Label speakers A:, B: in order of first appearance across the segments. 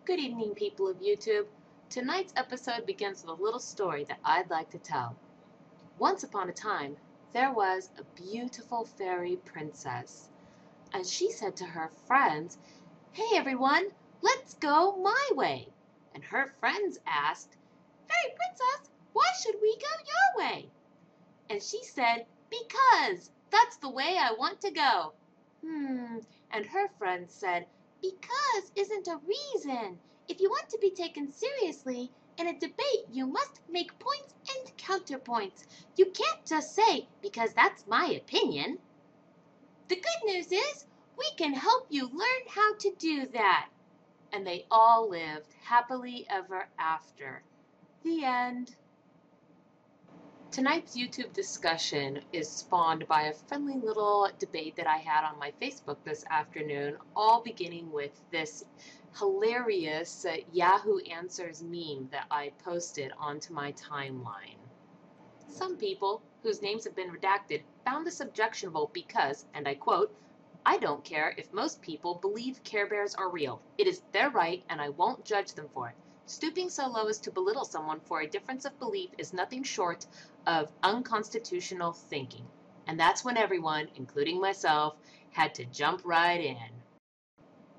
A: Good evening, people of YouTube. Tonight's episode begins with a little story that I'd like to tell. Once upon a time, there was a beautiful fairy princess, and she said to her friends, "Hey everyone, let's go my way." And her friends asked, "Fairy princess, why should we go your way?" And she said, "Because that's the way I want to go." And her friends said, "Because isn't a reason. If you want to be taken seriously in a debate, you must make points and counterpoints. You can't just say, 'Because that's my opinion.' The good news is, we can help you learn how to do that." And they all lived happily ever after. The end. Tonight's YouTube discussion is spawned by a friendly little debate that I had on my Facebook this afternoon, all beginning with this hilarious Yahoo Answers meme that I posted onto my timeline. Some people, whose names have been redacted, found this objectionable because, and I quote, "I don't care if most people believe Care Bears are real. It is their right and I won't judge them for it. Stooping so low as to belittle someone for a difference of belief is nothing short of unconstitutional thinking." And that's when everyone, including myself, had to jump right in.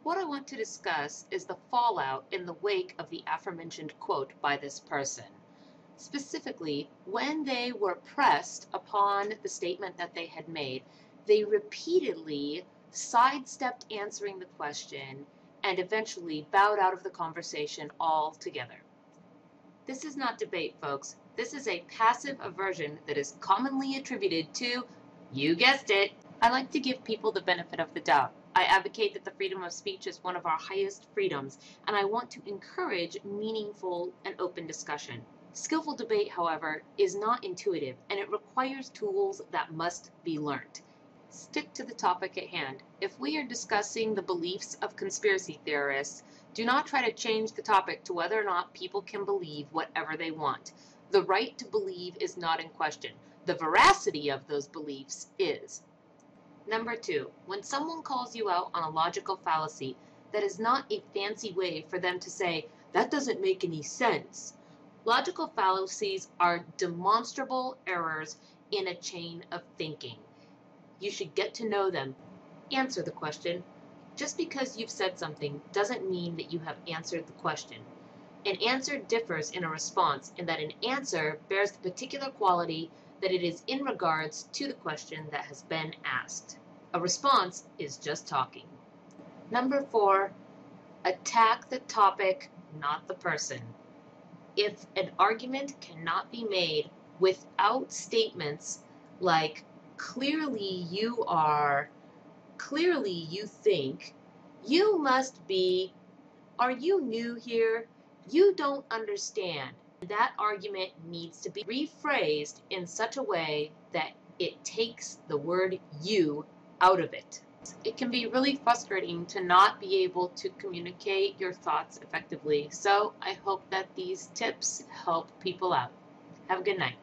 A: What I want to discuss is the fallout in the wake of the aforementioned quote by this person. Specifically, when they were pressed upon the statement that they had made, they repeatedly sidestepped answering the question and eventually bowed out of the conversation altogether. This is not debate, folks. This is a passive aversion that is commonly attributed to, you guessed it. I like to give people the benefit of the doubt. I advocate that the freedom of speech is one of our highest freedoms, and I want to encourage meaningful and open discussion. Skillful debate, however, is not intuitive, and it requires tools that must be learned. Stick to the topic at hand. If we are discussing the beliefs of conspiracy theorists, do not try to change the topic to whether or not people can believe whatever they want. The right to believe is not in question. The veracity of those beliefs is. Number 2, when someone calls you out on a logical fallacy, that is not a fancy way for them to say, "That doesn't make any sense." Logical fallacies are demonstrable errors in a chain of thinking. You should get to know them. Answer the question. Just because you've said something doesn't mean that you have answered the question. An answer differs in a response in that an answer bears the particular quality that it is in regards to the question that has been asked. A response is just talking. Number 4, attack the topic, not the person. If an argument cannot be made without statements like, "Clearly you are," "Clearly you think," "You must be," "Are you new here?" "You don't understand," that argument needs to be rephrased in such a way that it takes the word "you" out of it. It can be really frustrating to not be able to communicate your thoughts effectively, so I hope that these tips help people out. Have a good night.